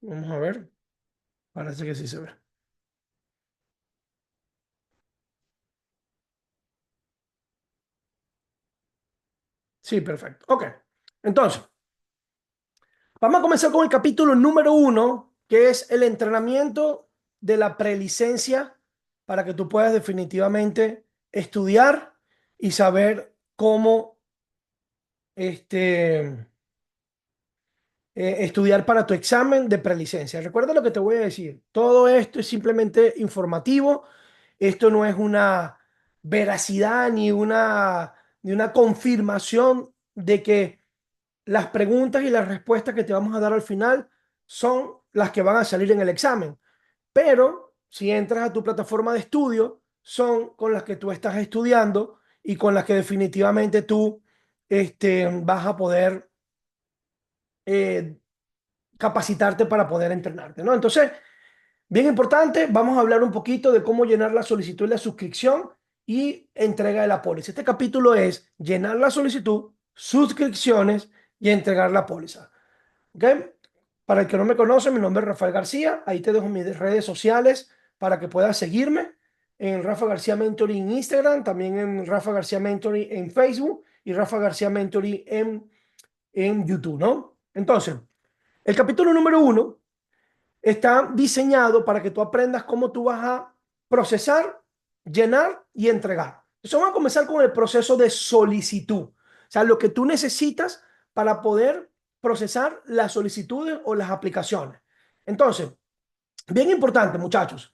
Vamos a ver. Parece que sí se ve. Sí, perfecto. Ok. Entonces, vamos a comenzar con el capítulo número uno, que es el entrenamiento de la prelicencia para que tú puedas definitivamente estudiar y saber cómo estudiar para tu examen de prelicencia. Recuerda lo que te voy a decir. Todo esto es simplemente informativo. Esto no es una veracidad ni una confirmación de que las preguntas y las respuestas que te vamos a dar al final son las que van a salir en el examen. Pero si entras a tu plataforma de estudio, son con las que tú estás estudiando y con las que definitivamente tú vas a poder eh, capacitarte para poder entrenarte, ¿no? Entonces, bien importante, vamos a hablar un poquito de cómo llenar la solicitud y la suscripción y entrega de la póliza. Este capítulo es llenar la solicitud, suscripciones y entregar la póliza. ¿Ok? Para el que no me conoce, mi nombre es Rafael García. Ahí te dejo mis redes sociales para que puedas seguirme en Rafa García Mentoring en Instagram, también en Rafa García Mentoring en Facebook y Rafa García Mentoring en YouTube, ¿no? Entonces, el capítulo número uno está diseñado para que tú aprendas cómo tú vas a procesar, llenar y entregar. Entonces vamos a comenzar con el proceso de solicitud. O sea, lo que tú necesitas para poder procesar las solicitudes o las aplicaciones. Entonces, bien importante, muchachos.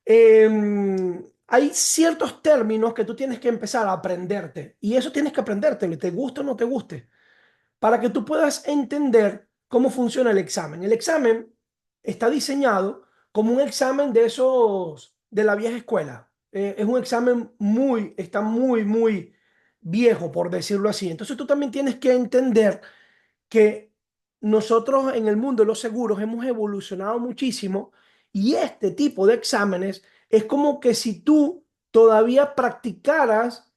Hay ciertos términos que tú tienes que empezar a aprenderte y eso tienes que aprendértelo, te guste o no te guste para que tú puedas entender cómo funciona el examen. El examen está diseñado como un examen de esos de la vieja escuela. Es un examen está muy viejo, por decirlo así. Entonces tú también tienes que entender que nosotros en el mundo de los seguros hemos evolucionado muchísimo y este tipo de exámenes es como que si tú todavía practicaras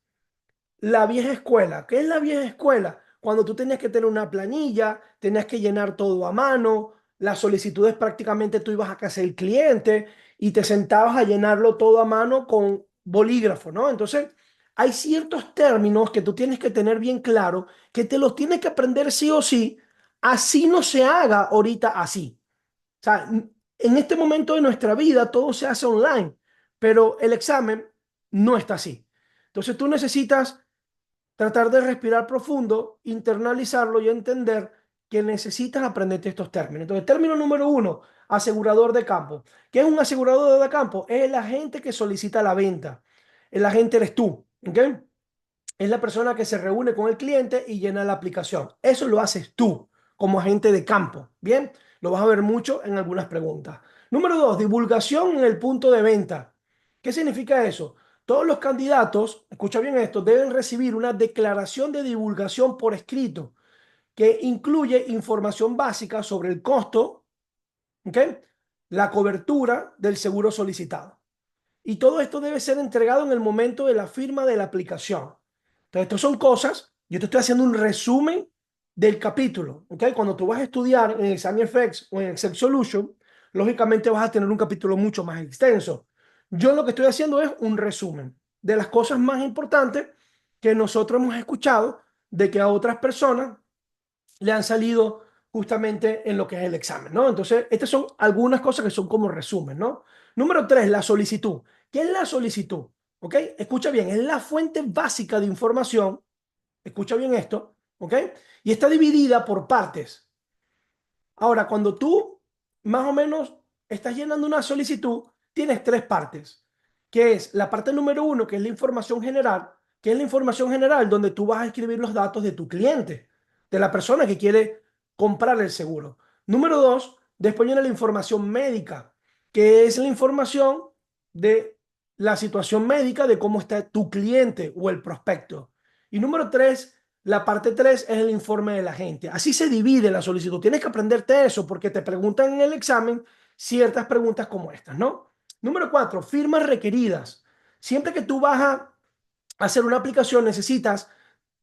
la vieja escuela. ¿Qué es la vieja escuela? Cuando tú tenías que tener una planilla, tenías que llenar todo a mano, las solicitudes prácticamente tú ibas a casa del cliente y te sentabas a llenarlo todo a mano con bolígrafo, ¿no? Entonces, hay ciertos términos que tú tienes que tener bien claro, que te los tienes que aprender sí o sí, así no se haga ahorita así. O sea, en este momento de nuestra vida todo se hace online, pero el examen no está así. Entonces, tú necesitas tratar de respirar profundo, internalizarlo y entender que necesitas aprenderte estos términos. Entonces, término número uno, asegurador de campo. ¿Qué es un asegurador de campo? Es el agente que solicita la venta. El agente eres tú, ¿ok? Es la persona que se reúne con el cliente y llena la aplicación. Eso lo haces tú como agente de campo, ¿bien? Lo vas a ver mucho en algunas preguntas. Número dos, divulgación en el punto de venta. ¿Qué significa eso? Todos los candidatos, escucha bien esto, deben recibir una declaración de divulgación por escrito que incluye información básica sobre el costo, ¿ok? La cobertura del seguro solicitado. Y todo esto debe ser entregado en el momento de la firma de la aplicación. Entonces, estas son cosas, yo te estoy haciendo un resumen del capítulo, ¿ok? Cuando tú vas a estudiar en Exam FX o en Excel Solution, lógicamente vas a tener un capítulo mucho más extenso. Yo lo que estoy haciendo es un resumen de las cosas más importantes que nosotros hemos escuchado de que a otras personas le han salido justamente en lo que es el examen, ¿no? Entonces, estas son algunas cosas que son como resumen, ¿no? Número tres, la solicitud. ¿Qué es la solicitud? ¿Ok? Escucha bien, es la fuente básica de información. Escucha bien esto, ¿ok? Y está dividida por partes. Ahora, cuando tú más o menos estás llenando una solicitud, tienes tres partes, que es la parte número uno, que es la información general, que es la información general donde tú vas a escribir los datos de tu cliente, de la persona que quiere comprar el seguro. Número dos, después viene la información médica, que es la información de la situación médica de cómo está tu cliente o el prospecto. Y número tres, la parte 3 es el informe de la gente. Así se divide la solicitud. Tienes que aprenderte eso porque te preguntan en el examen ciertas preguntas como estas, ¿no? Número 4, firmas requeridas. Siempre que tú vas a hacer una aplicación necesitas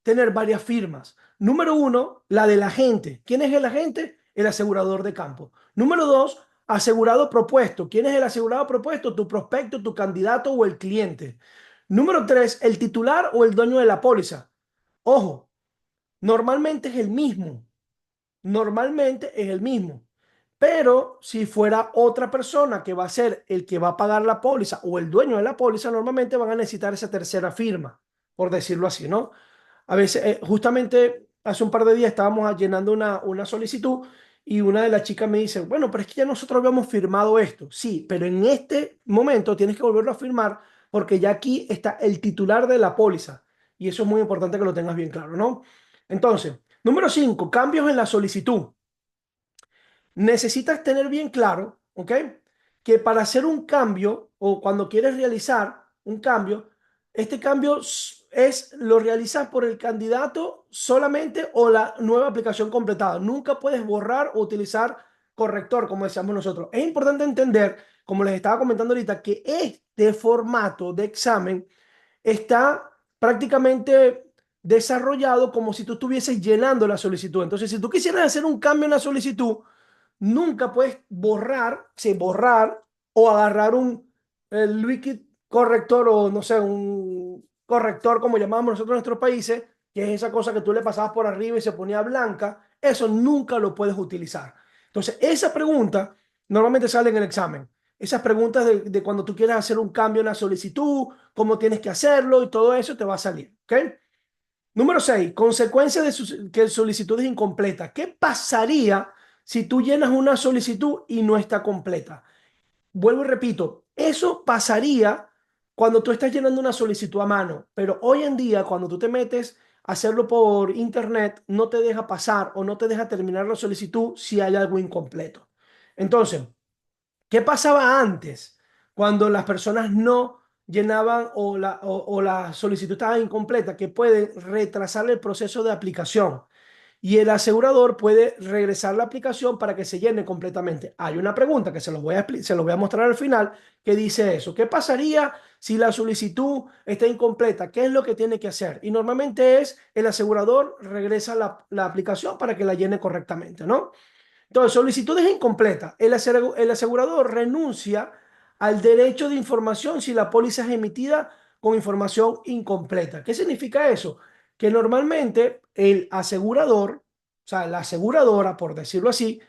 tener varias firmas. Número uno, la del agente. ¿Quién es el agente? el asegurador de campo. Número dos, asegurado propuesto. ¿Quién es el asegurado propuesto? Tu prospecto, tu candidato o el cliente. Número tres, el titular o el dueño de la póliza. Ojo, normalmente es el mismo. Normalmente es el mismo. Pero si fuera otra persona que va a ser el que va a pagar la póliza o el dueño de la póliza, normalmente van a necesitar esa tercera firma, por decirlo así, ¿no? A veces, justamente hace un par de días estábamos llenando una solicitud y una de las chicas me dice, bueno, pero es que ya nosotros habíamos firmado esto. Sí, pero en este momento tienes que volverlo a firmar porque ya aquí está el titular de la póliza. Y eso es muy importante que lo tengas bien claro, ¿no? Entonces, número 5, cambios en la solicitud. Necesitas tener bien claro, ¿ok? Que para hacer un cambio o cuando quieres realizar un cambio, este cambio lo realizas por el candidato solamente o la nueva aplicación completada. Nunca puedes borrar o utilizar corrector, como decíamos nosotros. Es importante entender, como les estaba comentando ahorita, que este formato de examen está prácticamente desarrollado como si tú estuvieses llenando la solicitud. Entonces, si tú quisieras hacer un cambio en la solicitud, nunca puedes borrar, sí, borrar o agarrar el liquid corrector o no sé, un corrector como llamamos nosotros en nuestros países, que es esa cosa que tú le pasabas por arriba y se ponía blanca. Eso nunca lo puedes utilizar. Entonces, esa pregunta normalmente sale en el examen. Esas preguntas de cuando tú quieres hacer un cambio en la solicitud, cómo tienes que hacerlo y todo eso te va a salir. ¿Ok? Número 6, consecuencias de que solicitud es incompleta. ¿Qué pasaría si tú llenas una solicitud y no está completa? Vuelvo y repito, eso pasaría cuando tú estás llenando una solicitud a mano, pero hoy en día cuando tú te metes a hacerlo por internet, no te deja pasar o no te deja terminar la solicitud si hay algo incompleto. Entonces, ¿qué pasaba antes cuando las personas no llenaban o la solicitud estaba incompleta? Que puede retrasar el proceso de aplicación y el asegurador puede regresar la aplicación para que se llene completamente. Hay una pregunta que se los voy a mostrar al final que dice eso. ¿Qué pasaría si la solicitud está incompleta? ¿Qué es lo que tiene que hacer? Y normalmente es el asegurador regresa la aplicación para que la llene correctamente, ¿no? Entonces, solicitudes incompletas. El asegurador renuncia al derecho de información si la póliza es emitida con información incompleta. ¿Qué significa eso? Que normalmente el asegurador, o sea, la aseguradora, por decirlo así,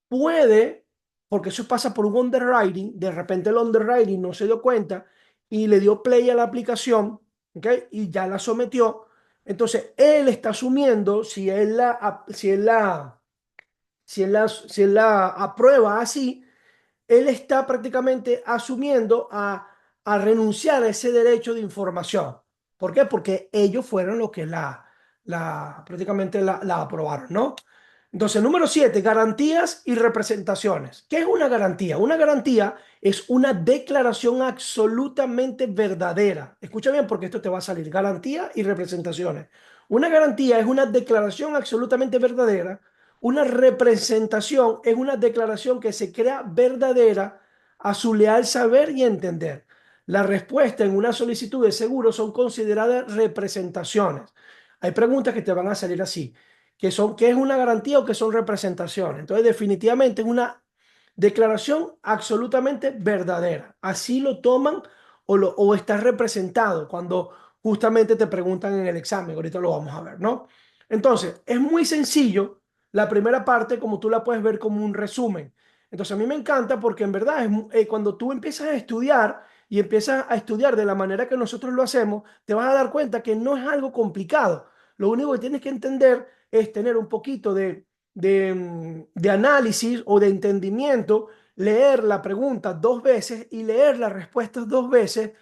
puede, porque eso pasa por un underwriting, de repente el underwriting no se dio cuenta y le dio play a la aplicación, ¿ok? Y ya la sometió. Entonces, él está asumiendo si él la aprueba así, él está prácticamente asumiendo a renunciar a ese derecho de información. ¿Por qué? Porque ellos fueron los que prácticamente la aprobaron, ¿no? Entonces, número 7, garantías y representaciones. ¿Qué es una garantía? Una garantía es una declaración absolutamente verdadera. Escucha bien porque esto te va a salir. Garantía y representaciones. Una garantía es una declaración absolutamente verdadera. Una representación es una declaración que se crea verdadera a su leal saber y entender. La respuesta en una solicitud de seguro son consideradas representaciones. Hay preguntas que te van a salir así ¿qué es una garantía o qué son representaciones? Entonces, definitivamente es una declaración absolutamente verdadera. Así lo toman o está representado cuando justamente te preguntan en el examen. Ahorita lo vamos a ver, ¿no? Entonces, es muy sencillo. La primera parte, como tú la puedes ver como un resumen. Entonces, a mí me encanta porque en verdad cuando tú empiezas a estudiar y empiezas a estudiar de la manera que nosotros lo hacemos, te vas a dar cuenta que no es algo complicado. Lo único que tienes que entender es tener un poquito de análisis o de entendimiento, leer la pregunta dos veces y leer las respuestas dos veces,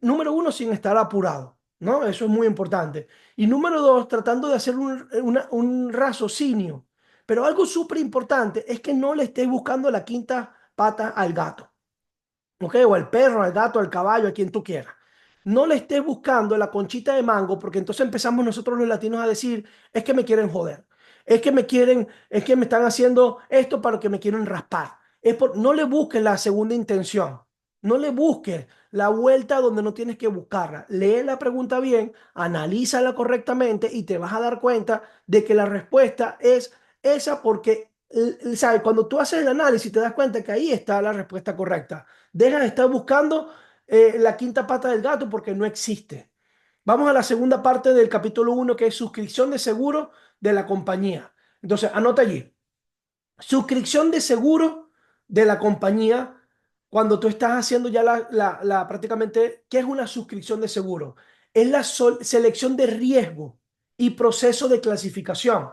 número uno, sin estar apurado, ¿no? Eso es muy importante. Y número dos, tratando de hacer un raciocinio. Pero algo súper importante es que no le estés buscando la quinta pata al gato. ¿Ok? O al perro, al gato, al caballo, a quien tú quieras. No le estés buscando la conchita de mango, porque entonces empezamos nosotros los latinos a decir, es que me quieren joder, es que me están haciendo esto para que me quieren raspar. No le busques la segunda intención, no le busques la vuelta donde no tienes que buscarla. Lee la pregunta bien, analízala correctamente y te vas a dar cuenta de que la respuesta es esa porque ¿sabes? Cuando tú haces el análisis te das cuenta que ahí está la respuesta correcta. Deja de estar buscando la quinta pata del gato porque no existe. Vamos a la segunda parte del capítulo uno, que es suscripción de seguro de la compañía. Entonces, anota allí. Suscripción de seguro de la compañía, cuando tú estás haciendo ya prácticamente, ¿qué es una suscripción de seguro? Es la selección de riesgo y proceso de clasificación.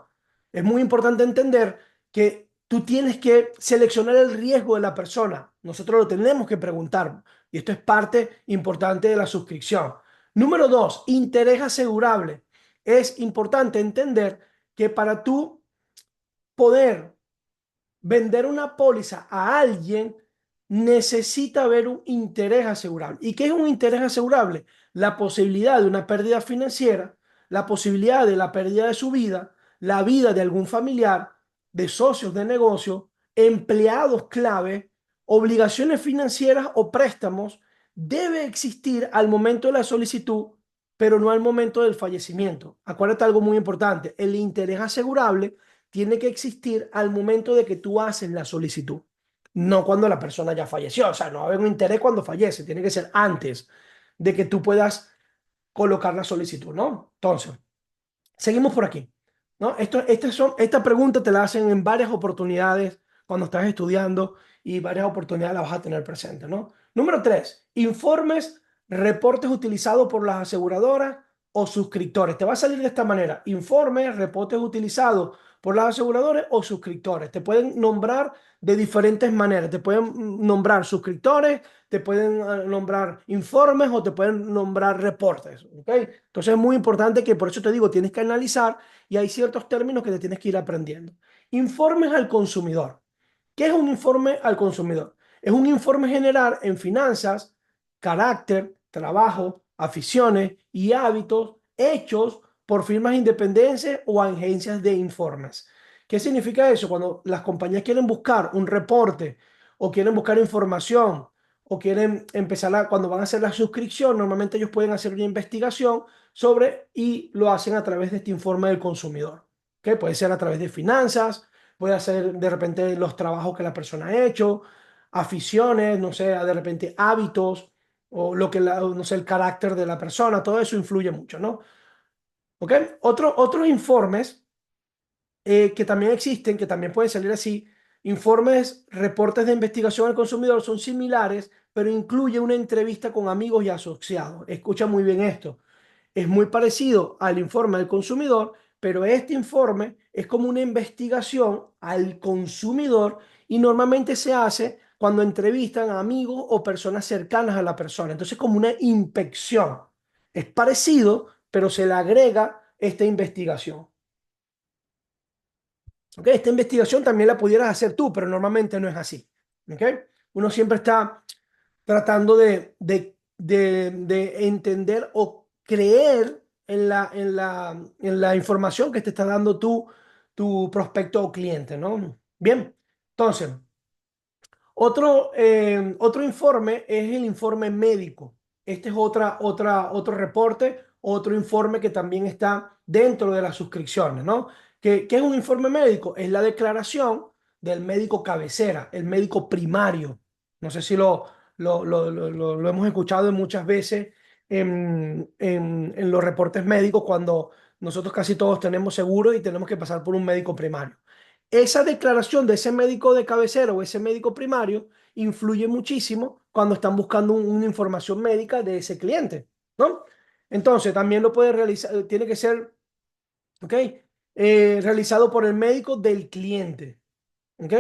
Es muy importante entender que tú tienes que seleccionar el riesgo de la persona. Nosotros lo tenemos que preguntar. Y esto es parte importante de la suscripción. Número dos, interés asegurable. Es importante entender que para tú poder vender una póliza a alguien necesita haber un interés asegurable. ¿Y qué es un interés asegurable? La posibilidad de una pérdida financiera, la posibilidad de la pérdida de su vida, la vida de algún familiar, de socios de negocio, empleados clave, obligaciones financieras o préstamos, debe existir al momento de la solicitud, pero no al momento del fallecimiento. Acuérdate algo muy importante, el interés asegurable tiene que existir al momento de que tú haces la solicitud, no cuando la persona ya falleció. O sea, no va a haber un interés cuando fallece, tiene que ser antes de que tú puedas colocar la solicitud, ¿no? Entonces, seguimos por aquí, ¿no? Esta pregunta te la hacen en varias oportunidades cuando estás estudiando y varias oportunidades la vas a tener presente, ¿no? Número tres, informes, reportes utilizados por las aseguradoras o suscriptores. Te va a salir de esta manera: informes, reportes utilizados por las aseguradoras o suscriptores. Te pueden nombrar de diferentes maneras. Te pueden nombrar suscriptores, te pueden nombrar informes o te pueden nombrar reportes, ¿ok? Entonces es muy importante que, por eso te digo, tienes que analizar y hay ciertos términos que te tienes que ir aprendiendo. Informes al consumidor. ¿Qué es un informe al consumidor? Es un informe general en finanzas, carácter, trabajo, aficiones y hábitos hechos por firmas independientes o agencias de informes. ¿Qué significa eso? Cuando las compañías quieren buscar un reporte o quieren buscar información o quieren empezar cuando van a hacer la suscripción, normalmente ellos pueden hacer una investigación sobre y lo hacen a través de este informe del consumidor. ¿Ok? Puede ser a través de finanzas, puede ser de repente los trabajos que la persona ha hecho, aficiones, no sé, de repente hábitos o lo que no sé, el carácter de la persona, todo eso influye mucho, ¿no? ¿Ok? Otros informes que también existen, que también pueden salir así, informes, reportes de investigación al consumidor son similares, pero incluye una entrevista con amigos y asociados. Escucha muy bien esto. Es muy parecido al informe del consumidor, pero este informe es como una investigación al consumidor y normalmente se hace cuando entrevistan a amigos o personas cercanas a la persona. Entonces, como una inspección. Es parecido, pero se le agrega esta investigación. ¿Ok? Esta investigación también la pudieras hacer tú, pero normalmente no es así. ¿Ok? Uno siempre está tratando de entender o creer en la información que te está dando tu prospecto o cliente, ¿no? Bien, entonces, otro informe es el informe médico. Este es otro reporte, otro informe que también está dentro de las suscripciones, ¿no? ¿Qué es un informe médico? Es la declaración del médico cabecera, el médico primario. No sé si lo hemos escuchado muchas veces en los reportes médicos cuando nosotros casi todos tenemos seguro y tenemos que pasar por un médico primario. Esa declaración de ese médico de cabecera o ese médico primario influye muchísimo cuando están buscando una información médica de ese cliente, ¿no? Entonces, también lo puede realizar, tiene que ser, ¿ok? Realizado por el médico del cliente, ¿ok?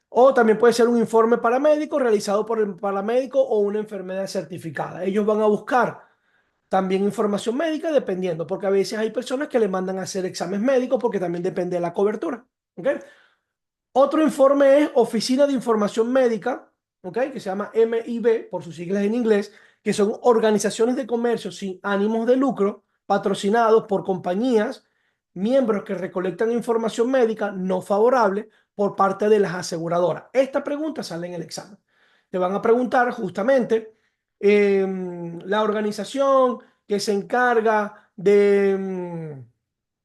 O también puede ser un informe paramédico realizado por el paramédico o una enfermedad certificada. Ellos van a buscar también información médica dependiendo, porque a veces hay personas que le mandan a hacer exámenes médicos porque también depende de la cobertura, ¿ok? Otro informe es Oficina de Información Médica, ¿ok? Que se llama MIB por sus siglas en inglés, que son organizaciones de comercio sin ánimos de lucro, patrocinados por compañías, miembros que recolectan información médica no favorable por parte de las aseguradoras. Esta pregunta sale en el examen. Te van a preguntar justamente la organización que se encarga de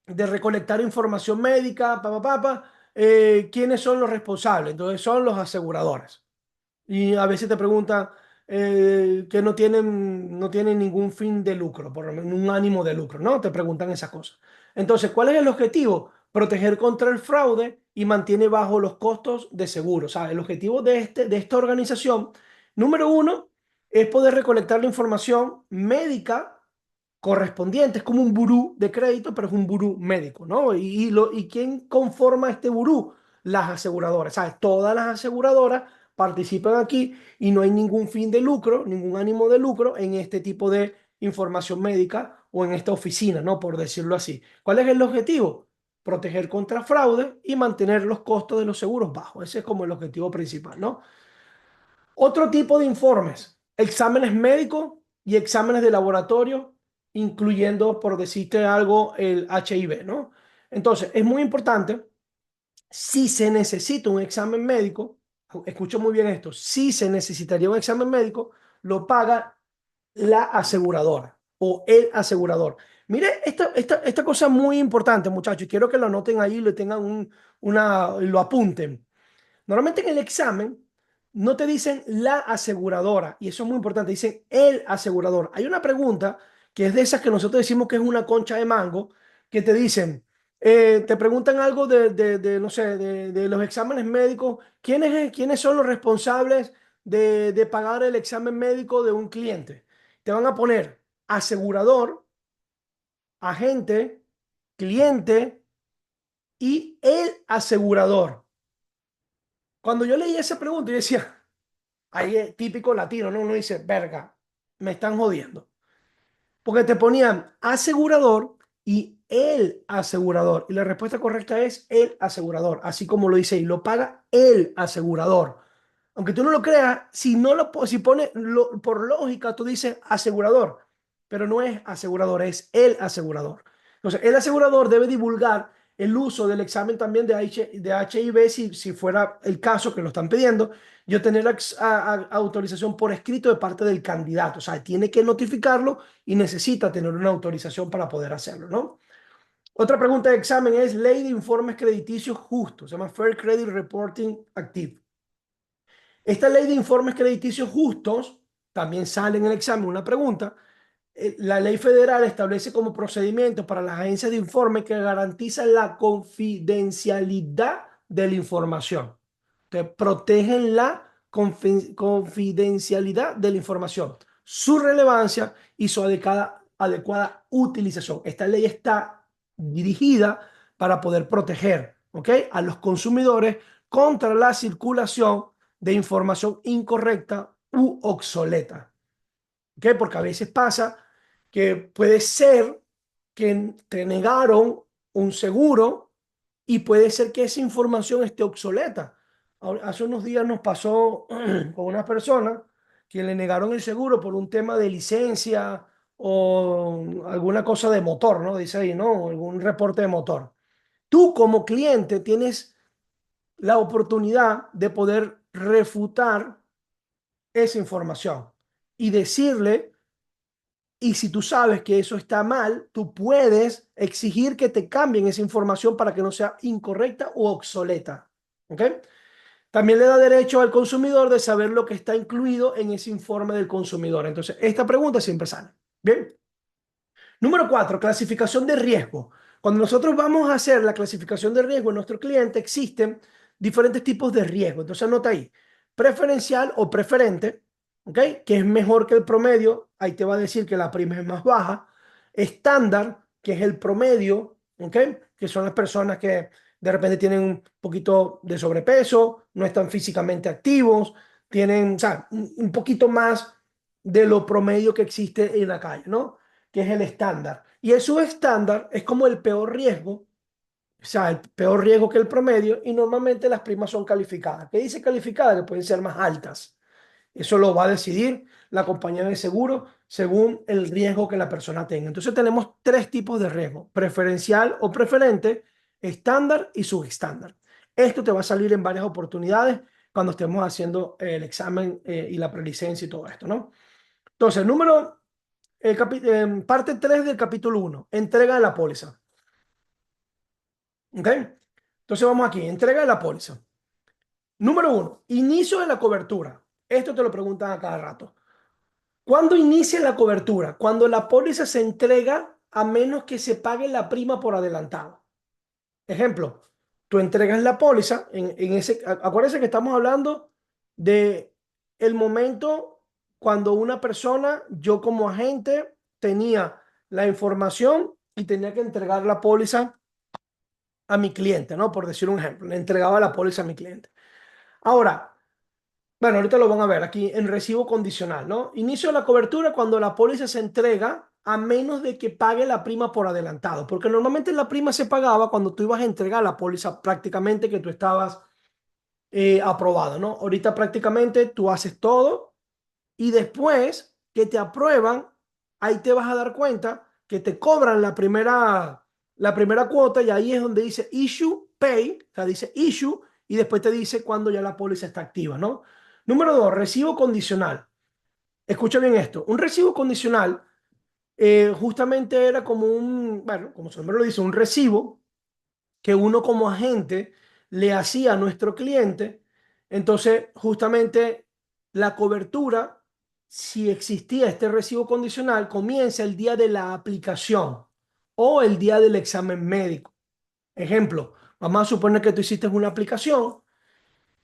recolectar información médica, pa, pa, pa, pa, ¿quiénes son los responsables? Entonces son los aseguradores. Y a veces te preguntan que no tienen ningún fin de lucro, por lo menos un ánimo de lucro, ¿no? Te preguntan esas cosas. Entonces, ¿cuál es el objetivo? Proteger contra el fraude y mantiene bajo los costos de seguro. O sea, el objetivo de esta organización, número uno, es poder recolectar la información médica correspondiente. Es como un burú de crédito, pero es un burú médico, ¿no? ¿Y quién conforma este burú? Las aseguradoras. ¿Sabes? Todas las aseguradoras participan aquí y no hay ningún fin de lucro, ningún ánimo de lucro en este tipo de información médica o en esta oficina, ¿no? Por decirlo así. ¿Cuál es el objetivo? Proteger contra fraude y mantener los costos de los seguros bajos. Ese es como el objetivo principal, ¿no? Otro tipo de informes, exámenes médicos y exámenes de laboratorio, incluyendo, por decirte algo, el HIV, ¿no? Entonces, es muy importante, si se necesita un examen médico, escucho muy bien esto, si se necesitaría un examen médico, lo paga la aseguradora o el asegurador. Mire, esta cosa es muy importante, muchachos, y quiero que lo anoten ahí, lo tengan lo apunten. Normalmente en el examen no te dicen la aseguradora, y eso es muy importante, dicen el asegurador. Hay una pregunta que es de esas que nosotros decimos que es una concha de mango, que te dicen, te preguntan algo no sé, de los exámenes médicos, ¿quiénes son los responsables de pagar el examen médico de un cliente? Te van a poner asegurador, agente, cliente y el asegurador. Cuando yo leí esa pregunta, yo decía, ahí es típico latino, ¿no? Uno dice, verga, me están jodiendo. Porque te ponían asegurador y el asegurador. Y la respuesta correcta es el asegurador, así como lo dice y lo paga el asegurador. Aunque tú no lo creas, si pone por lógica, tú dices asegurador, pero no es asegurador, es el asegurador. Entonces, el asegurador debe divulgar el uso del examen también de HIV, si fuera el caso que lo están pidiendo, yo tener autorización por escrito de parte del candidato. O sea, tiene que notificarlo y necesita tener una autorización para poder hacerlo, ¿no? Otra pregunta de examen es ley de informes crediticios justos, se llama Fair Credit Reporting Active. Esta ley de informes crediticios justos también sale en el examen una pregunta. La ley federal establece como procedimiento para las agencias de informe que garantizan la confidencialidad de la información. Entonces, protegen la confidencialidad de la información, su relevancia y su adecuada utilización. Esta ley está dirigida para poder proteger, ¿ok?, a los consumidores contra la circulación de información incorrecta u obsoleta. ¿Ok? Porque a veces pasa que puede ser que te negaron un seguro y puede ser que esa información esté obsoleta. Hace unos días nos pasó con una persona que le negaron el seguro por un tema de licencia o alguna cosa de motor, ¿no? Dice ahí, ¿no? Algún reporte de motor. Tú como cliente tienes la oportunidad de poder refutar esa información y decirle, y si tú sabes que eso está mal, tú puedes exigir que te cambien esa información para que no sea incorrecta o obsoleta. ¿Ok? También le da derecho al consumidor de saber lo que está incluido en ese informe del consumidor. Entonces, esta pregunta siempre sale. Bien. Número cuatro, clasificación de riesgo. Cuando nosotros vamos a hacer la clasificación de riesgo en nuestro cliente, existen diferentes tipos de riesgo. Entonces, anota ahí, preferencial o preferente, ¿ok? Que es mejor que el promedio. Ahí te va a decir que la prima es más baja. Estándar, que es el promedio, ¿ok? Que son las personas que de repente tienen un poquito de sobrepeso, no están físicamente activos, tienen, o sea, un poquito más de lo promedio que existe en la calle, ¿no? Que es el estándar. Y el subestándar es como el peor riesgo, o sea, el peor riesgo que el promedio, y normalmente las primas son calificadas. ¿Qué dice calificadas? Que pueden ser más altas. Eso lo va a decidir la compañía de seguro según el riesgo que la persona tenga. Entonces tenemos tres tipos de riesgo: preferencial o preferente, estándar y subestándar. Esto te va a salir en varias oportunidades cuando estemos haciendo el examen y la prelicencia y todo esto, ¿no? Entonces, parte 3 del capítulo 1, entrega de la póliza. ¿Ok? Entonces vamos aquí, entrega de la póliza. Número uno, inicio de la cobertura. Esto te lo preguntan a cada rato. ¿Cuándo inicia la cobertura? Cuando la póliza se entrega a menos que se pague la prima por adelantado. Ejemplo, tú entregas la póliza en ese, acuérdense que estamos hablando de el momento cuando una persona, yo como agente, tenía la información y tenía que entregar la póliza a mi cliente, ¿no? Por decir un ejemplo, le entregaba la póliza a mi cliente. Ahora, bueno, ahorita lo van a ver aquí en recibo condicional, ¿no? Inicio de la cobertura cuando la póliza se entrega a menos de que pague la prima por adelantado, porque normalmente la prima se pagaba cuando tú ibas a entregar la póliza prácticamente que tú estabas aprobado, ¿no? Ahorita prácticamente tú haces todo y después que te aprueban, ahí te vas a dar cuenta que te cobran la primera cuota y ahí es donde dice issue pay, o sea, dice issue y después te dice cuando ya la póliza está activa, ¿no? Número dos, recibo condicional. Escucha bien esto. Un recibo condicional justamente era como un, bueno, como su nombre lo dice, un recibo que uno como agente le hacía a nuestro cliente. Entonces, justamente la cobertura, si existía este recibo condicional, comienza el día de la aplicación o el día del examen médico. Ejemplo, vamos a suponer que tú hiciste una aplicación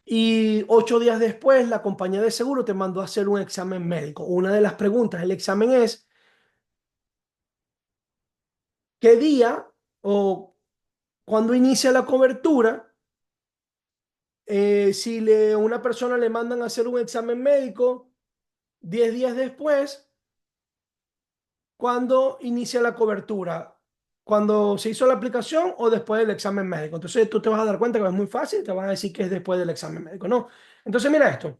y 8 días después la compañía de seguro te mandó a hacer un examen médico. Una de las preguntas del examen es, ¿qué día o cuándo inicia la cobertura? Si una persona le mandan a hacer un examen médico 10 días después, ¿cuándo inicia la cobertura? ¿Cuando se hizo la aplicación o después del examen médico? Entonces tú te vas a dar cuenta que es muy fácil, te van a decir que es después del examen médico, ¿no? Entonces mira esto,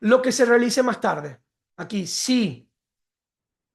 lo que se realice más tarde. Aquí sí.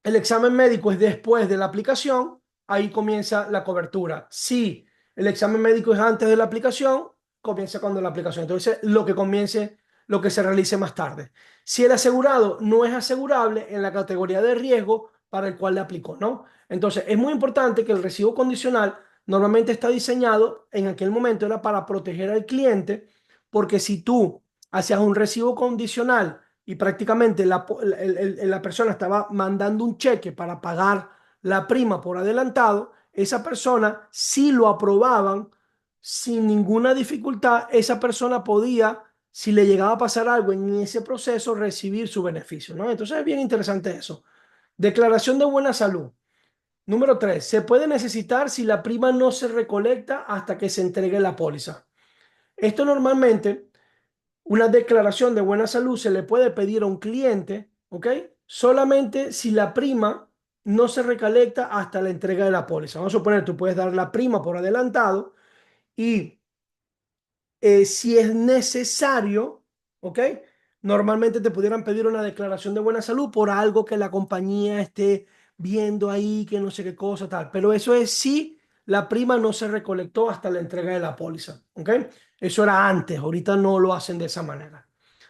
El examen médico es después de la aplicación, ahí comienza la cobertura. Si el examen médico es antes de la aplicación, comienza cuando la aplicación. Entonces, lo que comience, lo que se realice más tarde. Si el asegurado no es asegurable en la categoría de riesgo para el cual le aplicó, ¿no? Entonces, es muy importante que el recibo condicional normalmente está diseñado en aquel momento era para proteger al cliente, porque si tú hacías un recibo condicional y prácticamente la persona estaba mandando un cheque para pagar la prima por adelantado, esa persona, si lo aprobaban sin ninguna dificultad, esa persona podía, si le llegaba a pasar algo en ese proceso, recibir su beneficio, ¿no? Entonces es bien interesante eso. Declaración de buena salud. Número 3, se puede necesitar si la prima no se recolecta hasta que se entregue la póliza. Esto normalmente una declaración de buena salud se le puede pedir a un cliente, ¿ok? Solamente si la prima no se recolecta hasta la entrega de la póliza. Vamos a suponer, tú puedes dar la prima por adelantado y si es necesario, ¿ok? Normalmente te pudieran pedir una declaración de buena salud por algo que la compañía esté viendo ahí, que no sé qué cosa, tal. Pero eso es si la prima no se recolectó hasta la entrega de la póliza, ¿ok? Eso era antes, ahorita no lo hacen de esa manera.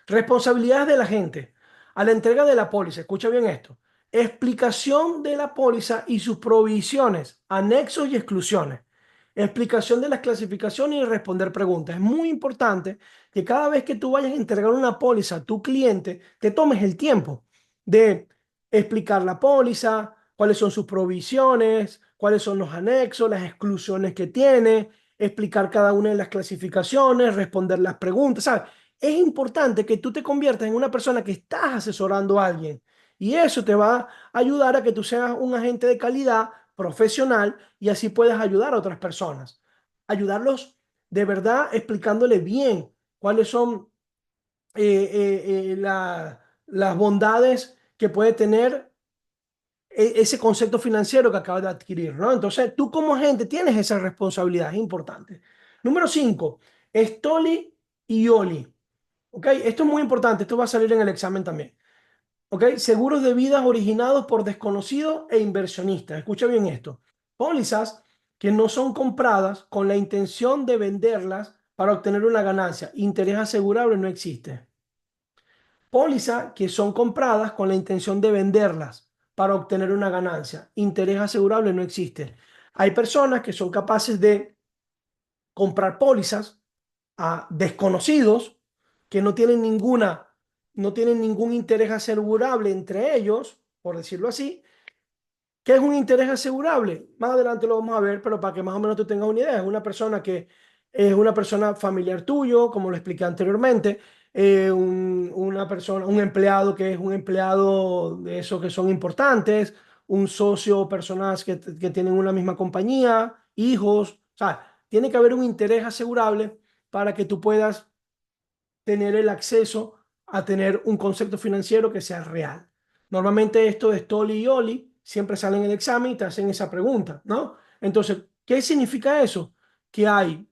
Responsabilidades de la gente. A la entrega de la póliza, escucha bien esto. Explicación de la póliza y sus provisiones, anexos y exclusiones. Explicación de las clasificaciones y responder preguntas. Es muy importante que cada vez que tú vayas a entregar una póliza a tu cliente, te tomes el tiempo de explicar la póliza, cuáles son sus provisiones, cuáles son los anexos, las exclusiones que tiene, explicar cada una de las clasificaciones, responder las preguntas, ¿sabes? Es importante que tú te conviertas en una persona que estás asesorando a alguien y eso te va a ayudar a que tú seas un agente de calidad profesional y así puedes ayudar a otras personas. Ayudarlos de verdad explicándole bien cuáles son las bondades que puede tener ese concepto financiero que acabas de adquirir, ¿no? Entonces, tú como agente tienes esa responsabilidad, es importante. Número 5, Stoli y Oli. ¿Ok? Esto es muy importante, esto va a salir en el examen también. ¿Ok? Seguros de vidas originados por desconocidos e inversionistas. Escucha bien esto. Pólizas que no son compradas con la intención de venderlas para obtener una ganancia. Interés asegurable no existe. Pólizas que son compradas con la intención de venderlas para obtener una ganancia. Interés asegurable no existe. Hay personas que son capaces de comprar pólizas a desconocidos que no tienen ningún interés asegurable entre ellos, por decirlo así. ¿Qué es un interés asegurable? Más adelante lo vamos a ver, pero para que más o menos tú tengas una idea, es una persona que es una persona familiar tuyo, como lo expliqué anteriormente, una persona, un empleado que es un empleado de esos que son importantes, un socio o personas que tienen una misma compañía, hijos, o sea, tiene que haber un interés asegurable para que tú puedas tener el acceso a tener un concepto financiero que sea real. Normalmente esto de Stoli y Oli siempre salen en el examen y te hacen esa pregunta, ¿no? Entonces, ¿qué significa eso? Que hay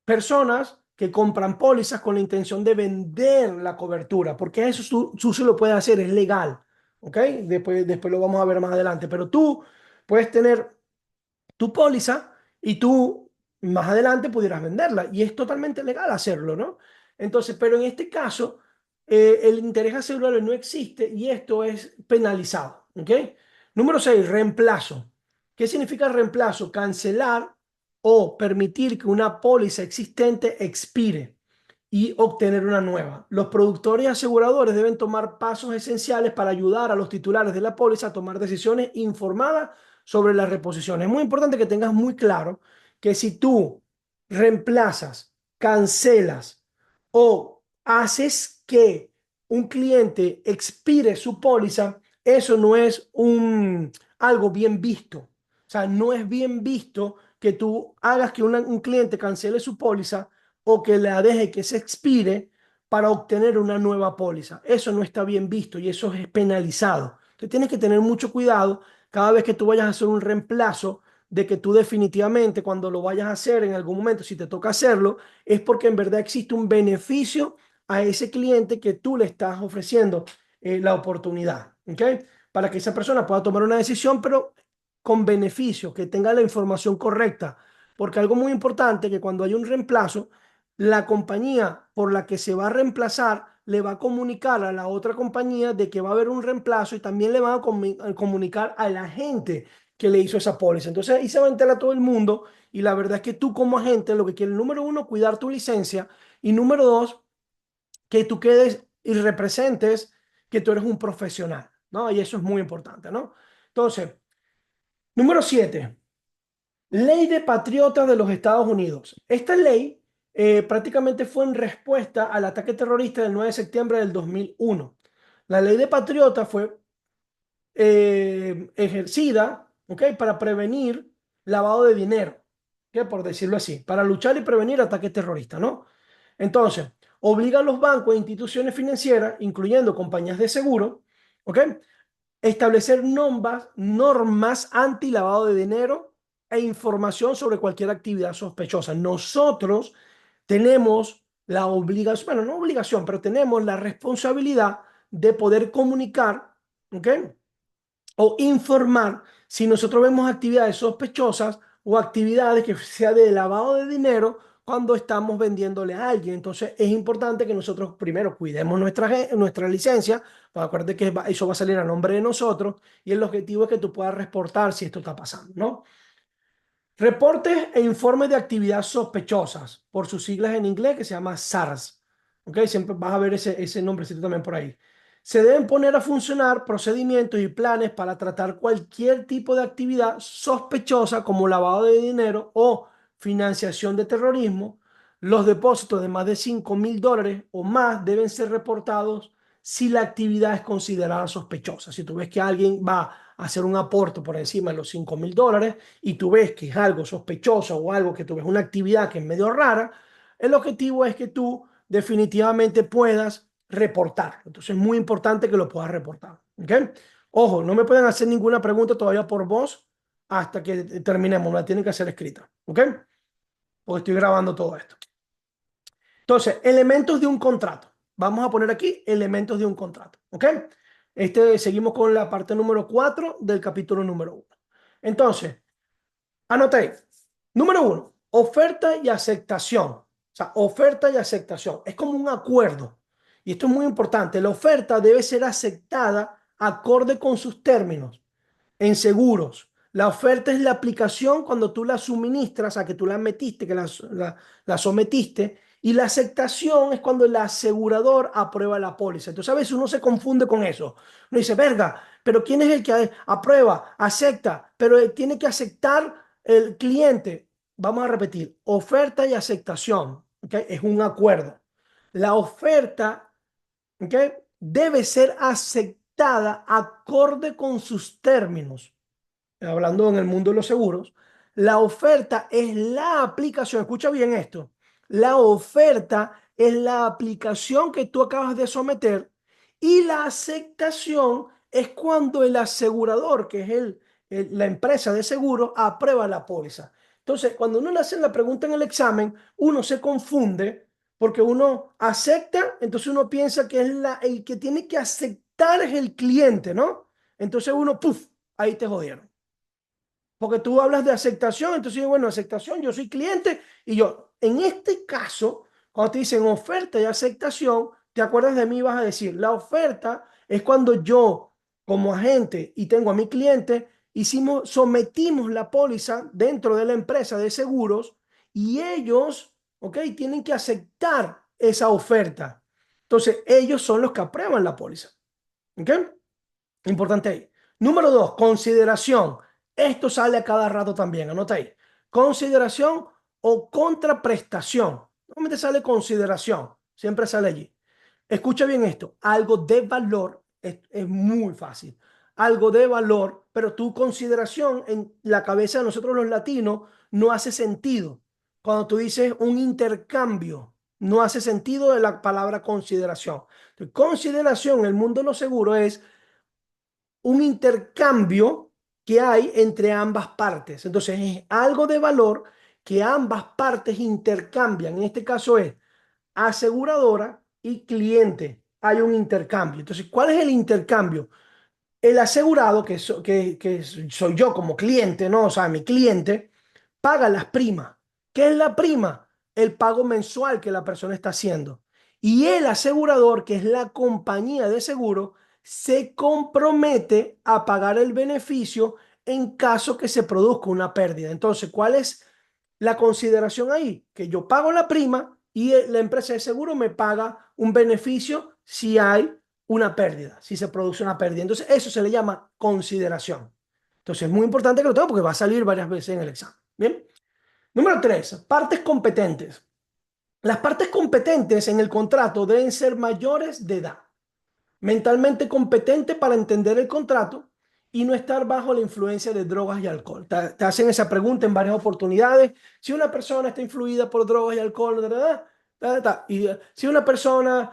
personas que compran pólizas con la intención de vender la cobertura, porque eso tú sí lo puedes hacer, es legal, ¿ok? Después lo vamos a ver más adelante, pero tú puedes tener tu póliza y tú más adelante pudieras venderla. Y es totalmente legal hacerlo, ¿no? Entonces, pero en este caso, el interés asegurable no existe y esto es penalizado, ¿ok? Número 6, reemplazo. ¿Qué significa reemplazo? Cancelar o permitir que una póliza existente expire y obtener una nueva. Los productores y aseguradores deben tomar pasos esenciales para ayudar a los titulares de la póliza a tomar decisiones informadas sobre la reposición. Es muy importante que tengas muy claro que si tú reemplazas, cancelas o haces que un cliente expire su póliza, eso no es algo bien visto. O sea, no es bien visto que tú hagas que un cliente cancele su póliza o que la deje que se expire para obtener una nueva póliza. Eso no está bien visto y eso es penalizado. Entonces tienes que tener mucho cuidado cada vez que tú vayas a hacer un reemplazo, de que tú definitivamente cuando lo vayas a hacer en algún momento, si te toca hacerlo, es porque en verdad existe un beneficio a ese cliente que tú le estás ofreciendo la oportunidad, ¿ok? Para que esa persona pueda tomar una decisión, pero con beneficio, que tenga la información correcta. Porque algo muy importante que cuando hay un reemplazo, la compañía por la que se va a reemplazar le va a comunicar a la otra compañía de que va a haber un reemplazo y también le van a comunicar al agente que le hizo esa póliza. Entonces ahí se va a enterar todo el mundo y la verdad es que tú como agente lo que quieres, número uno, cuidar tu licencia y número dos, que tú quedes y representes que tú eres un profesional, ¿no? Y eso es muy importante, ¿no? Entonces, número 7. Ley de Patriotas de los Estados Unidos. Esta ley prácticamente fue en respuesta al ataque terrorista del 9 de septiembre del 2001. La ley de Patriotas fue ejercida, ¿ok? Para prevenir lavado de dinero, ¿ok? Por decirlo así, para luchar y prevenir ataques terroristas, ¿no? Entonces, obliga a los bancos e instituciones financieras, incluyendo compañías de seguro, ¿ok? Establecer normas anti-lavado de dinero e información sobre cualquier actividad sospechosa. Nosotros tenemos la obligación, bueno, no obligación, pero tenemos la responsabilidad de poder comunicar, ¿ok? O informar si nosotros vemos actividades sospechosas o actividades que sea de lavado de dinero cuando estamos vendiéndole a alguien. Entonces es importante que nosotros primero cuidemos nuestra licencia, pues acuérdate que eso va a salir a nombre de nosotros y el objetivo es que tú puedas reportar si esto está pasando, ¿no? Reportes e informes de actividad sospechosas, por sus siglas en inglés que se llama SARS. ¿Ok? Siempre vas a ver ese nombrecito también por ahí. Se deben poner a funcionar procedimientos y planes para tratar cualquier tipo de actividad sospechosa como lavado de dinero o financiación de terrorismo. Los depósitos de más de $5,000 o más deben ser reportados si la actividad es considerada sospechosa. Si tú ves que alguien va a hacer un aporte por encima de los $5,000, y tú ves que es algo sospechoso o algo que tú ves una actividad que es medio rara, el objetivo es que tú definitivamente puedas reportar. Entonces es muy importante que lo puedas reportar. ¿Ok? Ojo, no me pueden hacer ninguna pregunta todavía por voz hasta que terminemos. La tienen que hacer escrita. ¿Ok? Porque estoy grabando todo esto. Entonces, elementos de un contrato. Vamos a poner aquí elementos de un contrato. ¿Ok? Seguimos con la parte número 4 del capítulo número 1. Entonces, anoté. Número 1, oferta y aceptación. O sea, oferta y aceptación. Es como un acuerdo. Y esto es muy importante. La oferta debe ser aceptada acorde con sus términos en seguros, La oferta es la aplicación cuando tú la suministras, a que tú la metiste, que la sometiste. Y la aceptación es cuando el asegurador aprueba la póliza. Entonces, a veces uno se confunde con eso. Uno dice, verga, pero ¿quién es el que aprueba, acepta? Pero tiene que aceptar el cliente. Vamos a repetir, oferta y aceptación, ¿ok? Es un acuerdo. La oferta, ¿ok? Debe ser aceptada acorde con sus términos. Hablando en el mundo de los seguros, la oferta es la aplicación, escucha bien esto, la oferta es la aplicación que tú acabas de someter y la aceptación es cuando el asegurador, que es la empresa de seguro, aprueba la póliza. Entonces, cuando uno le hace la pregunta en el examen, uno se confunde porque uno acepta, entonces uno piensa que es el que tiene que aceptar es el cliente, ¿no? Entonces uno, ¡puf! Ahí te jodieron. Porque tú hablas de aceptación, entonces, bueno, aceptación, yo soy cliente y yo, en este caso, cuando te dicen oferta y aceptación, te acuerdas de mí, vas a decir, la oferta es cuando yo, como agente y tengo a mi cliente, sometimos la póliza dentro de la empresa de seguros y ellos, ¿ok? Tienen que aceptar esa oferta. Entonces, ellos son los que aprueban la póliza, ¿ok? Importante ahí. Número dos, consideración. Esto sale a cada rato también, anota ahí. Consideración o contraprestación. Normalmente sale consideración, siempre sale allí. Escucha bien esto, algo de valor es muy fácil. Algo de valor, pero tu consideración en la cabeza de nosotros los latinos no hace sentido. Cuando tú dices un intercambio, no hace sentido de la palabra consideración. Entonces, consideración en el mundo de los seguros es un intercambio que hay entre ambas partes. Entonces es algo de valor que ambas partes intercambian. En este caso es aseguradora y cliente. Hay un intercambio. Entonces, ¿cuál es el intercambio? El asegurado, que soy yo como cliente, ¿no? O sea, mi cliente, paga las primas. ¿Qué es la prima? El pago mensual que la persona está haciendo. Y el asegurador, que es la compañía de seguro, se compromete a pagar el beneficio en caso que se produzca una pérdida. Entonces, ¿cuál es la consideración ahí? Que yo pago la prima y la empresa de seguro me paga un beneficio si hay una pérdida, si se produce una pérdida. Entonces, eso se le llama consideración. Entonces, es muy importante que lo tenga porque va a salir varias veces en el examen. Bien. Número tres, partes competentes. Las partes competentes en el contrato deben ser mayores de edad, mentalmente competente para entender el contrato y no estar bajo la influencia de drogas y alcohol. Te hacen esa pregunta en varias oportunidades. Si una persona está influida por drogas y alcohol, y si una persona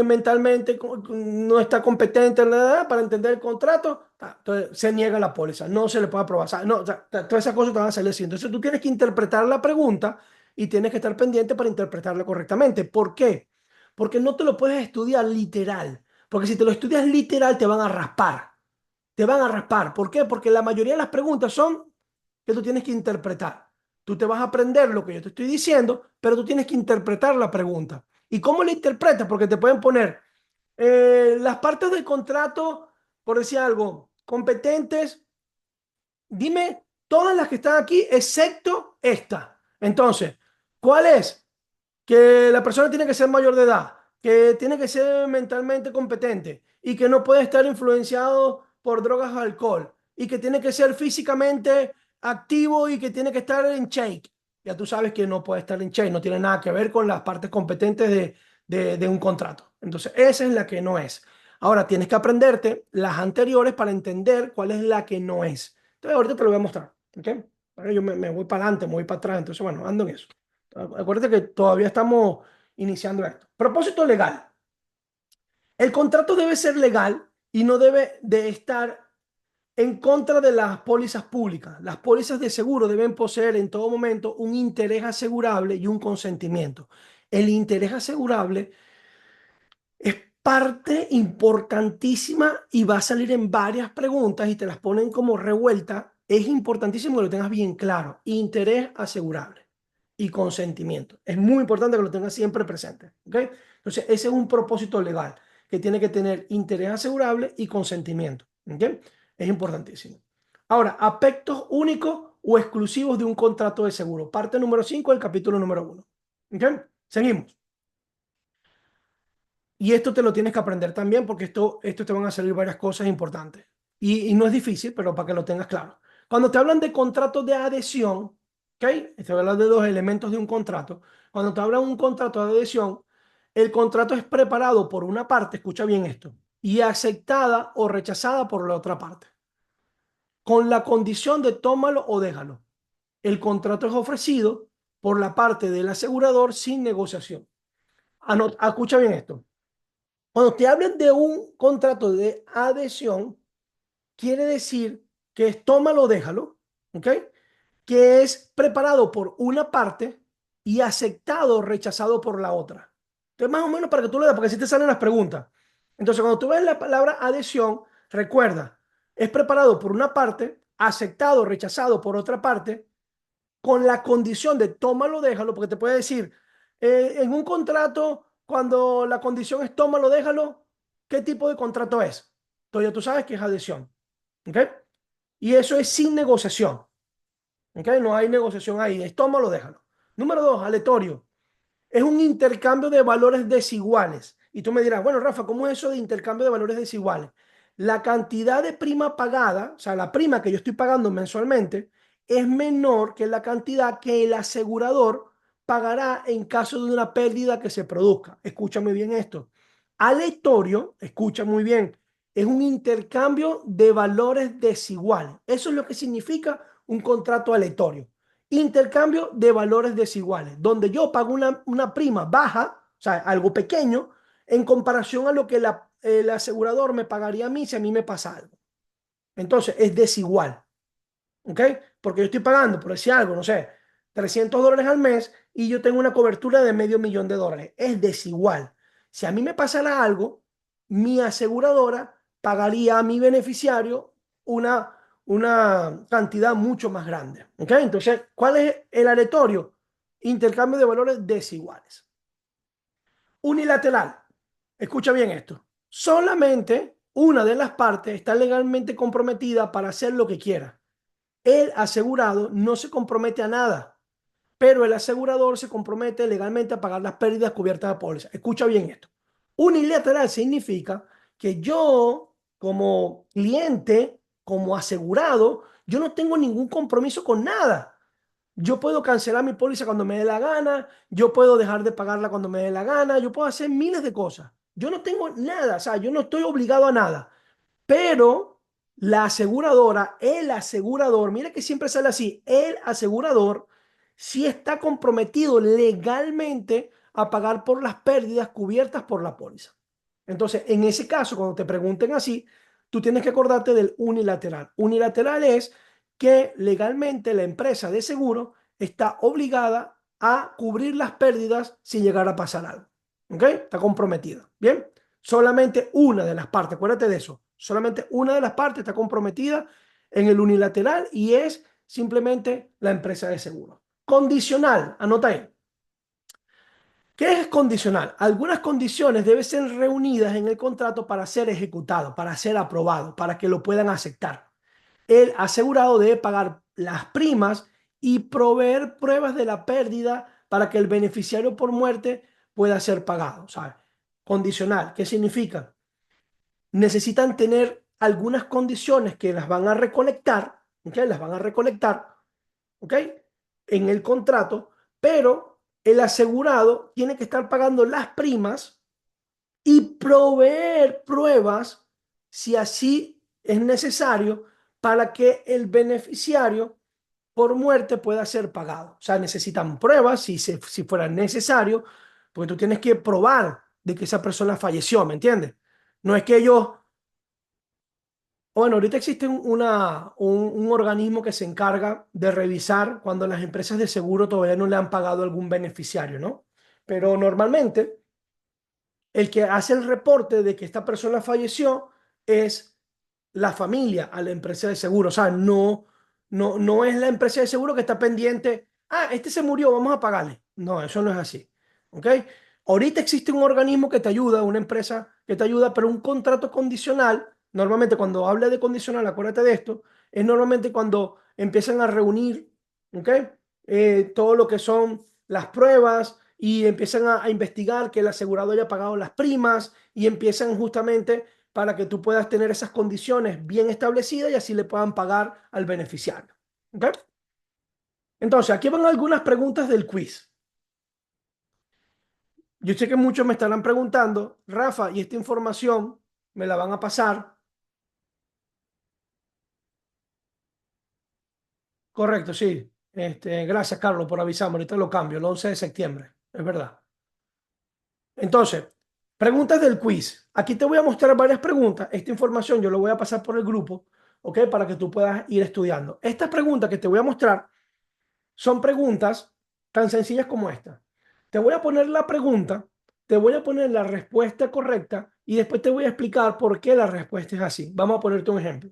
mentalmente no está competente para entender el contrato, entonces se niega la póliza, no se le puede aprobar. O sea, no, o sea, todas esas cosas te van a salir así. Entonces tú tienes que interpretar la pregunta y tienes que estar pendiente para interpretarla correctamente. ¿Por qué? Porque no te lo puedes estudiar literal. Porque si te lo estudias literal, te van a raspar. Te van a raspar. ¿Por qué? Porque la mayoría de las preguntas son que tú tienes que interpretar. Tú te vas a aprender lo que yo te estoy diciendo, pero tú tienes que interpretar la pregunta. ¿Y cómo la interpretas? Porque te pueden poner las partes del contrato, por decir algo, competentes. Dime todas las que están aquí, excepto esta. Entonces, ¿cuál es? Que la persona tiene que ser mayor de edad, que tiene que ser mentalmente competente y que no puede estar influenciado por drogas o alcohol y que tiene que ser físicamente activo y que tiene que estar en shape. Ya tú sabes que no puede estar en shape, no tiene nada que ver con las partes competentes de un contrato. Entonces, esa es la que no es. Ahora, tienes que aprenderte las anteriores para entender cuál es la que no es. Entonces, ahorita te lo voy a mostrar. ¿Ok? Ahora yo me voy para adelante, me voy para atrás. Entonces, bueno, ando en eso. Acuérdate que todavía estamos iniciando esto. Propósito legal. El contrato debe ser legal y no debe de estar en contra de las pólizas públicas. Las pólizas de seguro deben poseer en todo momento un interés asegurable y un consentimiento. El interés asegurable es parte importantísima y va a salir en varias preguntas y te las ponen como revuelta. Es importantísimo que lo tengas bien claro. Interés asegurable y consentimiento. Es muy importante que lo tengas siempre presente. ¿Ok? Entonces, ese es un propósito legal que tiene que tener interés asegurable y consentimiento. ¿Ok? Es importantísimo. Ahora, aspectos únicos o exclusivos de un contrato de seguro. Parte número 5 del capítulo número 1. ¿Ok? Seguimos. Y esto te lo tienes que aprender también porque esto te van a servir varias cosas importantes. Y no es difícil, pero para que lo tengas claro. Cuando te hablan de contratos de adhesión, ¿ok? Estoy hablando de dos elementos de un contrato. Cuando te hablan de un contrato de adhesión, el contrato es preparado por una parte, escucha bien esto, y aceptada o rechazada por la otra parte, con la condición de tómalo o déjalo. El contrato es ofrecido por la parte del asegurador sin negociación. Escucha bien esto. Cuando te hablan de un contrato de adhesión, quiere decir que es tómalo o déjalo, ¿ok? Que es preparado por una parte y aceptado o rechazado por la otra. Entonces, más o menos para que tú lo veas, porque así te salen las preguntas. Entonces, cuando tú ves la palabra adhesión, recuerda, es preparado por una parte, aceptado o rechazado por otra parte, con la condición de tómalo, déjalo, porque te puede decir, en un contrato, cuando la condición es tómalo, déjalo, ¿qué tipo de contrato es? Entonces ya tú sabes que es adhesión, ¿ok? Y eso es sin negociación, ¿ok? No hay negociación ahí, es tómalo, déjalo. Número dos, aleatorio. Es un intercambio de valores desiguales. Y tú me dirás, bueno, Rafa, ¿cómo es eso de intercambio de valores desiguales? La cantidad de prima pagada, o sea, la prima que yo estoy pagando mensualmente, es menor que la cantidad que el asegurador pagará en caso de una pérdida que se produzca. Escúchame bien esto. Aleatorio, escucha muy bien, es un intercambio de valores desiguales. Eso es lo que significa un contrato aleatorio. Intercambio de valores desiguales, donde yo pago una prima baja, o sea, algo pequeño, en comparación a lo que el asegurador me pagaría a mí si a mí me pasa algo. Entonces, es desigual, ¿ok? Porque yo estoy pagando, por decir algo, no sé, $300 al mes y yo tengo una cobertura de $500,000. Es desigual. Si a mí me pasara algo, mi aseguradora pagaría a mi beneficiario una cantidad mucho más grande, ¿ok? Entonces, ¿cuál es el aleatorio? Intercambio de valores desiguales. Unilateral. Escucha bien esto. Solamente una de las partes está legalmente comprometida para hacer lo que quiera. El asegurado no se compromete a nada, pero el asegurador se compromete legalmente a pagar las pérdidas cubiertas de póliza. Escucha bien esto. Unilateral significa que yo, como cliente, como asegurado, yo no tengo ningún compromiso con nada. Yo puedo cancelar mi póliza cuando me dé la gana, yo puedo dejar de pagarla cuando me dé la gana, yo puedo hacer miles de cosas. Yo no tengo nada, o sea, yo no estoy obligado a nada. Pero la aseguradora, el asegurador, mira que siempre sale así, el asegurador sí está comprometido legalmente a pagar por las pérdidas cubiertas por la póliza. Entonces, en ese caso, cuando te pregunten así, tú tienes que acordarte del unilateral. Unilateral es que legalmente la empresa de seguro está obligada a cubrir las pérdidas si llegara a pasar algo. ¿Ok? Está comprometida. Bien. Solamente una de las partes, acuérdate de eso, solamente una de las partes está comprometida en el unilateral y es simplemente la empresa de seguro. Condicional, anota ahí. ¿Qué es condicional? Algunas condiciones deben ser reunidas en el contrato para ser ejecutado, para ser aprobado, para que lo puedan aceptar. El asegurado debe pagar las primas y proveer pruebas de la pérdida para que el beneficiario por muerte pueda ser pagado. ¿Sabes? Condicional, ¿qué significa? Necesitan tener algunas condiciones que las van a recolectar, ¿ok? Las van a recolectar, ¿ok? En el contrato, pero el asegurado tiene que estar pagando las primas y proveer pruebas si así es necesario para que el beneficiario por muerte pueda ser pagado. O sea, necesitan pruebas si fuera necesario, porque tú tienes que probar de que esa persona falleció, ¿me entiendes? No es que ellos bueno, ahorita existe un organismo que se encarga de revisar cuando las empresas de seguro todavía no le han pagado a algún beneficiario, ¿no? Pero normalmente el que hace el reporte de que esta persona falleció es la familia a la empresa de seguro. O sea, no es la empresa de seguro que está pendiente. Ah, este se murió, vamos a pagarle. No, eso no es así. ¿Ok? Ahorita existe un organismo que te ayuda, una empresa que te ayuda, pero un contrato condicional, normalmente cuando habla de condicional, acuérdate de esto, es normalmente cuando empiezan a reunir, ¿ok? Todo lo que son las pruebas y empiezan a investigar que el asegurado haya pagado las primas y empiezan justamente para que tú puedas tener esas condiciones bien establecidas y así le puedan pagar al beneficiario. ¿Ok? Entonces, aquí van algunas preguntas del quiz. Yo sé que muchos me estarán preguntando, Rafa, ¿y esta información me la van a pasar? Correcto, sí. Gracias, Carlos, por avisarme. Ahorita lo cambio, el 11 de septiembre. Es verdad. Entonces, preguntas del quiz. Aquí te voy a mostrar varias preguntas. Esta información yo lo voy a pasar por el grupo, ¿ok? Para que tú puedas ir estudiando. Estas preguntas que te voy a mostrar son preguntas tan sencillas como esta. Te voy a poner la pregunta, te voy a poner la respuesta correcta y después te voy a explicar por qué la respuesta es así. Vamos a ponerte un ejemplo.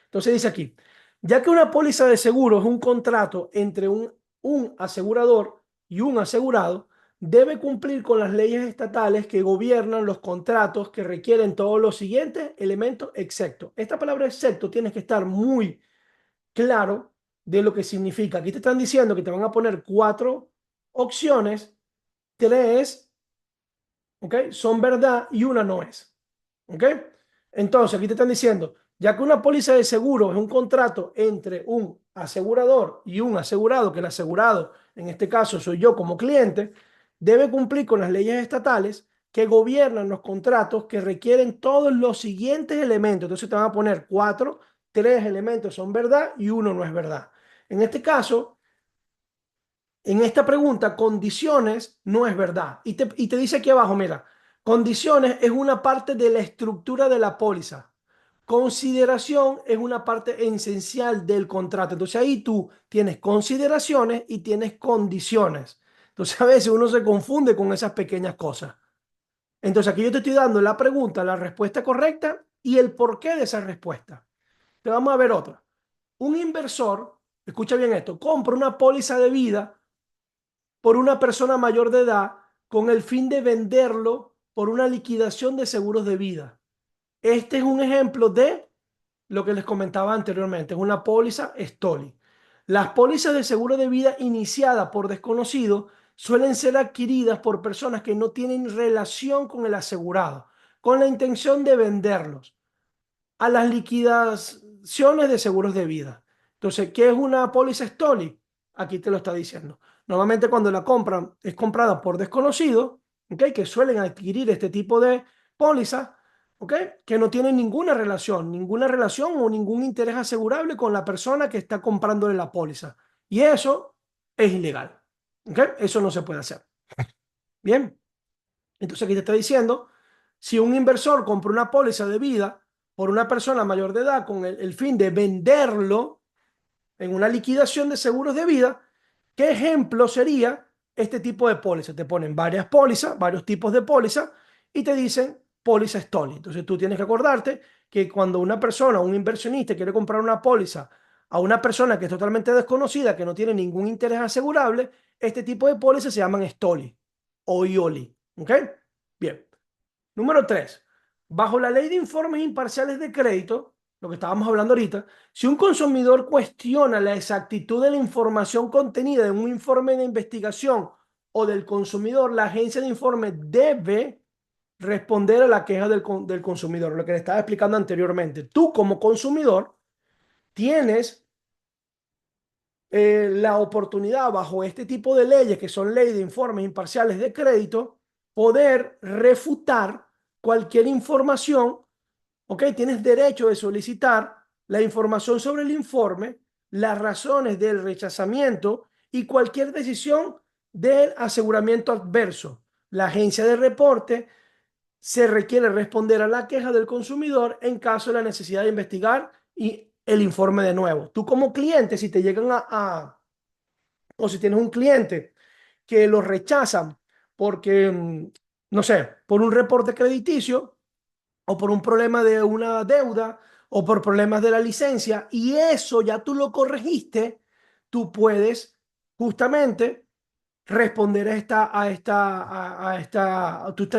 Entonces dice aquí, ya que una póliza de seguro es un contrato entre un asegurador y un asegurado, debe cumplir con las leyes estatales que gobiernan los contratos que requieren todos los siguientes elementos excepto. Esta palabra excepto tienes que estar muy claro de lo que significa. Aquí te están diciendo que te van a poner cuatro opciones, tres, ¿ok? Son verdad y una no es. ¿Ok? Entonces, aquí te están diciendo, ya que una póliza de seguro es un contrato entre un asegurador y un asegurado, que el asegurado, en este caso soy yo como cliente, debe cumplir con las leyes estatales que gobiernan los contratos que requieren todos los siguientes elementos. Entonces te van a poner cuatro, tres elementos son verdad y uno no es verdad. En este caso, en esta pregunta, condiciones no es verdad. Y te dice aquí abajo, mira, condiciones es una parte de la estructura de la póliza. Consideración es una parte esencial del contrato. Entonces ahí tú tienes consideraciones y tienes condiciones. Entonces a veces uno se confunde con esas pequeñas cosas. Entonces aquí yo te estoy dando la pregunta, la respuesta correcta y el porqué de esa respuesta. Te vamos a ver otra. Un inversor, escucha bien esto, compra una póliza de vida por una persona mayor de edad con el fin de venderlo por una liquidación de seguros de vida. Este es un ejemplo de lo que les comentaba anteriormente, es una póliza Stoli. Las pólizas de seguro de vida iniciadas por desconocidos suelen ser adquiridas por personas que no tienen relación con el asegurado, con la intención de venderlos a las liquidaciones de seguros de vida. Entonces, ¿qué es una póliza Stoli? Aquí te lo está diciendo. Normalmente cuando la compran es comprada por desconocidos, ¿ok? Que suelen adquirir este tipo de póliza, ¿ok? Que no tienen ninguna relación o ningún interés asegurable con la persona que está comprándole la póliza. Y eso es ilegal, ¿ok? Eso no se puede hacer. Bien. Entonces aquí te está diciendo, si un inversor compra una póliza de vida por una persona mayor de edad con el fin de venderlo en una liquidación de seguros de vida, ¿qué ejemplo sería este tipo de póliza? Te ponen varias pólizas, varios tipos de póliza y te dicen póliza Stoli. Entonces tú tienes que acordarte que cuando una persona, un inversionista quiere comprar una póliza a una persona que es totalmente desconocida, que no tiene ningún interés asegurable, este tipo de pólizas se llaman Stoli o IOLI. ¿Ok? Bien. Número 3. Bajo la ley de informes imparciales de crédito, lo que estábamos hablando ahorita, si un consumidor cuestiona la exactitud de la información contenida en un informe de investigación o del consumidor, la agencia de informe debe responder a la queja del consumidor, lo que le estaba explicando anteriormente. Tú como consumidor tienes la oportunidad bajo este tipo de leyes, que son leyes de informes imparciales de crédito, poder refutar cualquier información, ¿ok? Tienes derecho de solicitar la información sobre el informe, las razones del rechazamiento y cualquier decisión del aseguramiento adverso. La agencia de reporte se requiere responder a la queja del consumidor en caso de la necesidad de investigar y el informe de nuevo. Tú como cliente, si te llegan o si tienes un cliente que lo rechazan porque, no sé, por un reporte crediticio o por un problema de una deuda o por problemas de la licencia y eso ya tú lo corregiste, tú puedes justamente responder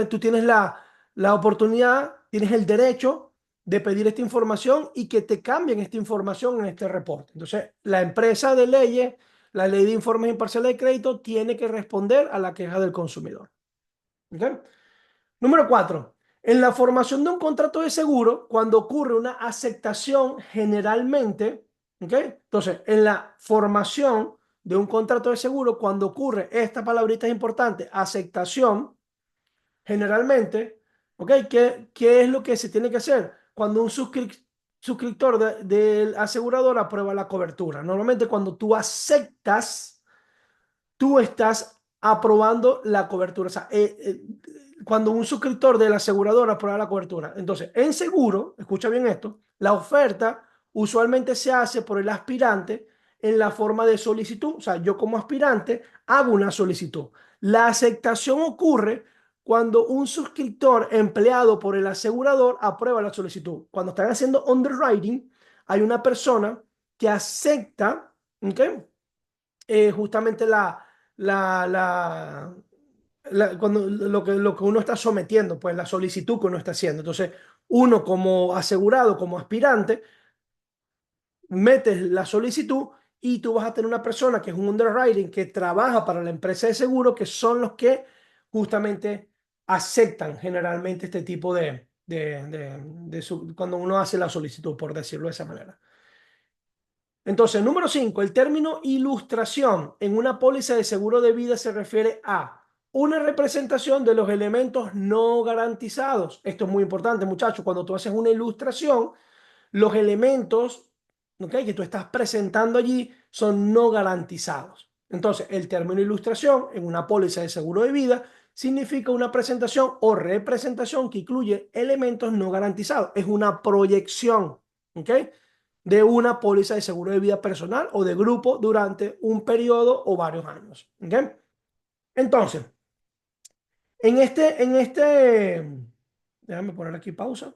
tú tienes la oportunidad, tienes el derecho de pedir esta información y que te cambien esta información en este reporte. Entonces, la empresa de leyes, la ley de informes imparciales de crédito, tiene que responder a la queja del consumidor. ¿Ok? Número 4. En la formación de un contrato de seguro, cuando ocurre una aceptación generalmente, ¿ok? Entonces, en la formación de un contrato de seguro, cuando ocurre, esta palabrita es importante, aceptación, generalmente, ¿ok? ¿Qué es lo que se tiene que hacer? Cuando un suscriptor del asegurador aprueba la cobertura. Normalmente cuando tú aceptas, tú estás aprobando la cobertura. O sea, cuando un suscriptor de la aseguradora aprueba la cobertura. Entonces, en seguro, escucha bien esto, la oferta usualmente se hace por el aspirante en la forma de solicitud. O sea, yo como aspirante hago una solicitud. La aceptación ocurre cuando un suscriptor empleado por el asegurador aprueba la solicitud. Cuando están haciendo underwriting, hay una persona que acepta, ¿ok? Justamente la, la, cuando, lo que uno está sometiendo, pues la solicitud que uno está haciendo. Entonces, uno como asegurado, como aspirante, metes la solicitud y tú vas a tener una persona que es un underwriting que trabaja para la empresa de seguro, que son los que justamente aceptan generalmente este tipo cuando uno hace la solicitud, por decirlo de esa manera. Entonces, número 5, el término ilustración en una póliza de seguro de vida se refiere a una representación de los elementos no garantizados. Esto es muy importante, muchachos. Cuando tú haces una ilustración, los elementos, ¿ok?, que tú estás presentando allí son no garantizados. Entonces, el término ilustración en una póliza de seguro de vida significa una presentación o representación que incluye elementos no garantizados. Es una proyección, ¿ok?, de una póliza de seguro de vida personal o de grupo durante un periodo o varios años. ¿Ok? Entonces, déjame poner aquí pausa.